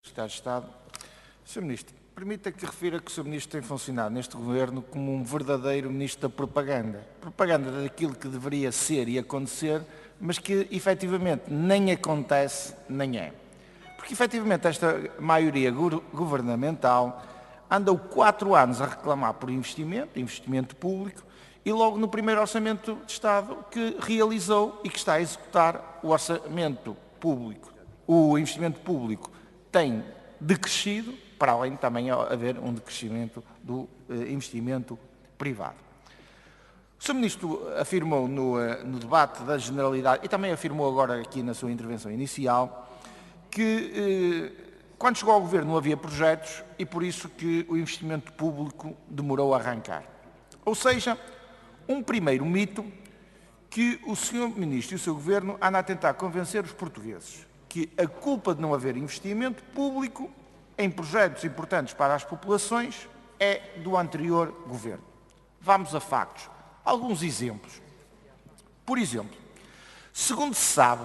Secretário de Estado. Sr. Ministro, permita que refira que o Sr. Ministro tem funcionado neste Governo como um verdadeiro Ministro da Propaganda. Propaganda daquilo que deveria ser e acontecer, mas que efetivamente nem acontece, nem é. Porque efetivamente esta maioria governamental andou 4 anos a reclamar por investimento público, e logo no primeiro Orçamento de Estado que realizou e que está a executar o orçamento público, o investimento público tem decrescido, para além de também haver um decrescimento do investimento privado. O Sr. Ministro afirmou no debate da Generalidade, e também afirmou agora aqui na sua intervenção inicial, que quando chegou ao Governo não havia projetos e por isso que o investimento público demorou a arrancar. Ou seja, um primeiro mito que o Sr. Ministro e o seu Governo andam a tentar convencer os portugueses que a culpa de não haver investimento público em projetos importantes para as populações é do anterior Governo. Vamos a factos. Alguns exemplos. Por exemplo, segundo se sabe,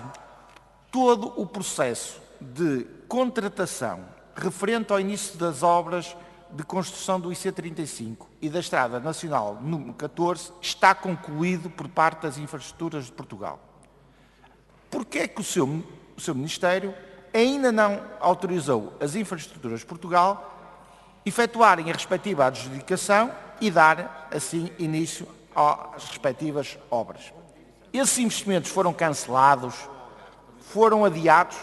todo o processo de contratação referente ao início das obras de construção do IC35 e da Estrada Nacional número 14 está concluído por parte das Infraestruturas de Portugal. Porquê é que o seu Ministério ainda não autorizou as Infraestruturas de Portugal efetuarem a respectiva adjudicação e dar, assim, início às respectivas obras? Esses investimentos foram cancelados, foram adiados.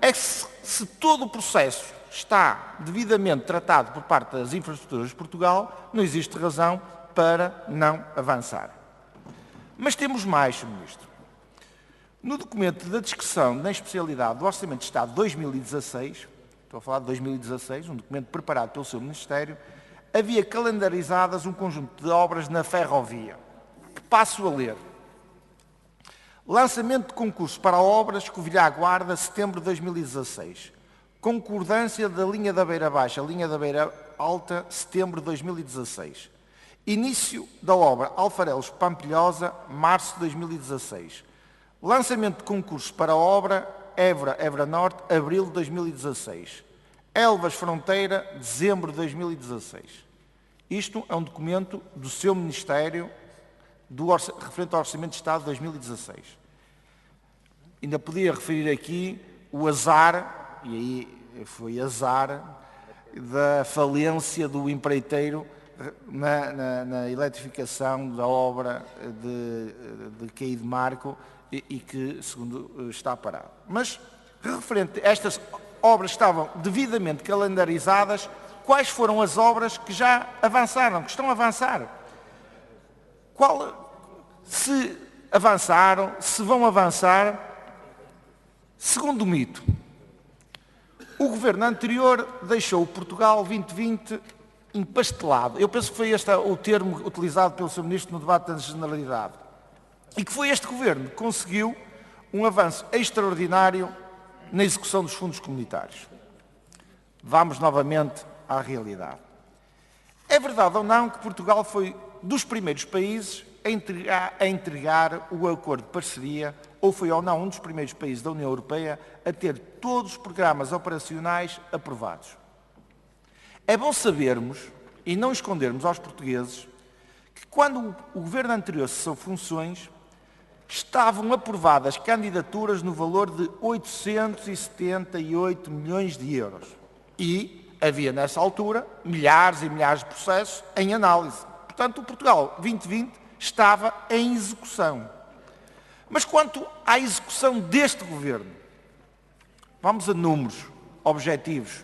É que se todo o processo está devidamente tratado por parte das Infraestruturas de Portugal, não existe razão para não avançar. Mas temos mais, Sr. Ministro. No documento da discussão na especialidade do Orçamento de Estado de 2016, estou a falar de 2016, um documento preparado pelo seu Ministério, havia calendarizadas um conjunto de obras na ferrovia, que passo a ler. Lançamento de concurso para obras Covilhã-Guarda, setembro de 2016. Concordância da linha da Beira Baixa, linha da Beira Alta, setembro de 2016. Início da obra Alfarelos-Pampilhosa, março de 2016. Lançamento de concurso para a obra Évora Norte, abril de 2016. Elvas Fronteira, dezembro de 2016. Isto é um documento do seu Ministério referente ao Orçamento de Estado de 2016. Ainda podia referir aqui o azar, e aí foi azar, da falência do empreiteiro na eletrificação da obra de Caí de Marco e que, segundo, está parado. Mas, referente a estas obras que estavam devidamente calendarizadas, quais foram as obras que já avançaram, que estão a avançar? Se avançaram, se vão avançar? Segundo o mito, o governo anterior deixou o Portugal 2020 empastelado. Eu penso que foi este o termo utilizado pelo Sr. Ministro no debate da Generalidade. E que foi este governo que conseguiu um avanço extraordinário na execução dos fundos comunitários. Vamos novamente à realidade. É verdade ou não que Portugal foi dos primeiros países a entregar o acordo de parceria, ou foi ou não um dos primeiros países da União Europeia a ter todos os programas operacionais aprovados? É bom sabermos e não escondermos aos portugueses que quando o governo anterior cessou funções, estavam aprovadas candidaturas no valor de 878 milhões de euros. E havia nessa altura milhares e milhares de processos em análise. Portanto, o Portugal 2020 estava em execução. Mas quanto à execução deste governo, vamos a números objetivos.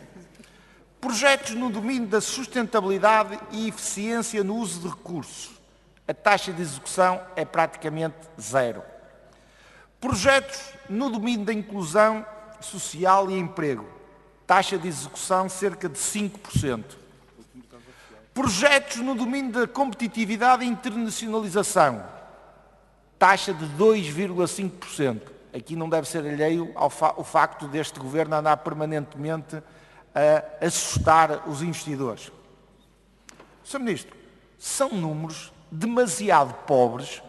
Projetos no domínio da sustentabilidade e eficiência no uso de recursos. A taxa de execução é praticamente zero. Projetos no domínio da inclusão social e emprego. Taxa de execução cerca de 5%. Projetos no domínio da competitividade e internacionalização. Taxa de 2,5%. Aqui não deve ser alheio ao facto deste governo andar permanentemente a assustar os investidores. Sr. Ministro, são números demasiado pobres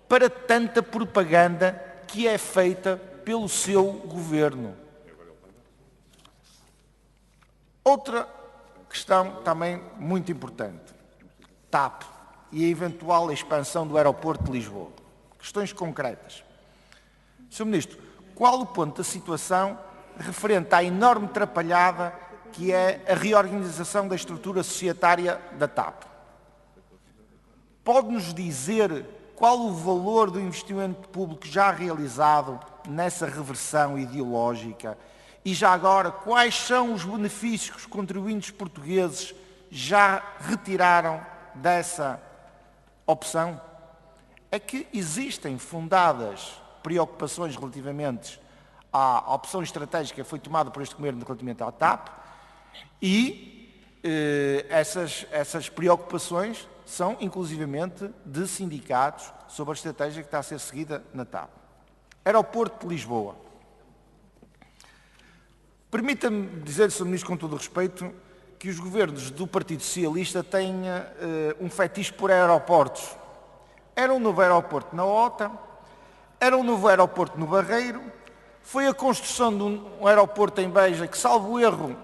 para tanta propaganda que é feita pelo seu governo. Outra questão também muito importante, TAP e a eventual expansão do aeroporto de Lisboa. Questões concretas. Sr. Ministro, qual o ponto da situação referente à enorme atrapalhada que é a reorganização da estrutura societária da TAP? Pode-nos dizer qual o valor do investimento público já realizado nessa reversão ideológica e já agora quais são os benefícios que os contribuintes portugueses já retiraram dessa opção? É que existem fundadas preocupações relativamente à opção estratégica que foi tomada por este Governo relativamente à TAP e essas preocupações são inclusivamente de sindicatos sobre a estratégia que está a ser seguida na TAP. Aeroporto de Lisboa. Permita-me dizer, Sr. Ministro, com todo o respeito, que os governos do Partido Socialista têm um fetiche por aeroportos. Era um novo aeroporto na OTA, era um novo aeroporto no Barreiro, foi a construção de um aeroporto em Beja que, salvo erro,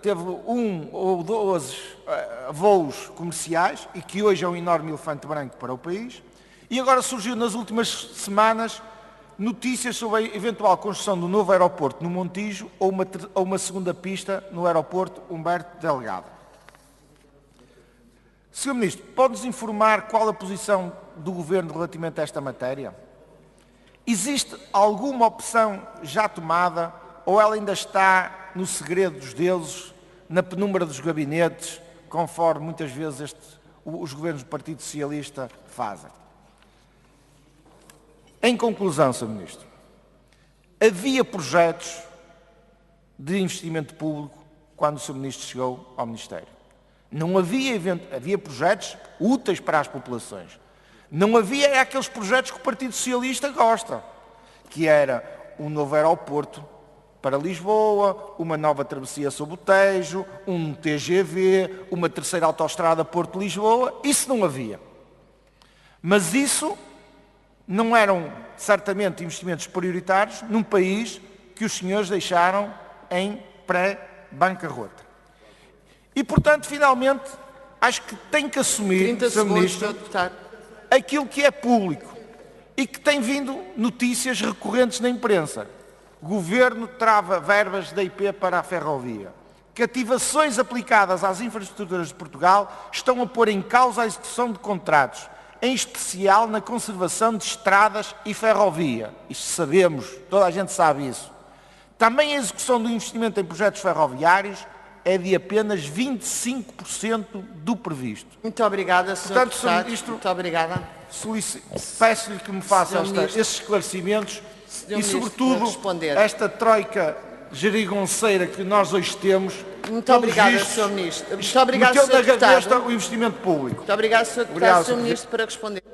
teve 1 ou 12 voos comerciais e que hoje é um enorme elefante branco para o país. E agora surgiu nas últimas semanas notícias sobre a eventual construção do novo aeroporto no Montijo ou uma segunda pista no aeroporto Humberto Delgado. Sr. Ministro, pode-nos informar qual a posição do Governo relativamente a esta matéria? Existe alguma opção já tomada ou ela ainda está no segredo dos deuses, na penumbra dos gabinetes, conforme muitas vezes os governos do Partido Socialista fazem? Em conclusão, Sr. Ministro, havia projetos de investimento público quando o Sr. Ministro chegou ao Ministério. Não havia projetos úteis para as populações. Não havia aqueles projetos que o Partido Socialista gosta, que era um novo aeroporto para Lisboa, uma nova travessia sobre o Tejo, um TGV, uma terceira autoestrada Porto-Lisboa. Isso não havia. Mas isso não eram certamente investimentos prioritários num país que os senhores deixaram em pré-bancarrota. E, portanto, finalmente, acho que tem que assumir, Sr. Ministro, aquilo que é público e que tem vindo notícias recorrentes na imprensa. O Governo trava verbas da IP para a ferrovia. Cativações aplicadas às infraestruturas de Portugal estão a pôr em causa a execução de contratos, em especial na conservação de estradas e ferrovia. Isto sabemos, toda a gente sabe isso. Também a execução do investimento em projetos ferroviários é de apenas 25% do previsto. Muito obrigada, Sr. Portanto, Deputado. Sr. Ministro, muito obrigada. Peço-lhe que me faça esses esclarecimentos e, sobretudo, esta troika gerigonceira que nós hoje temos. Muito obrigada, Sr. Ministro. Muito obrigado, meteu Sr. na Deputado. gaveta o investimento público. Muito obrigado, Sr. Deputado. Sr. Ministro, para responder.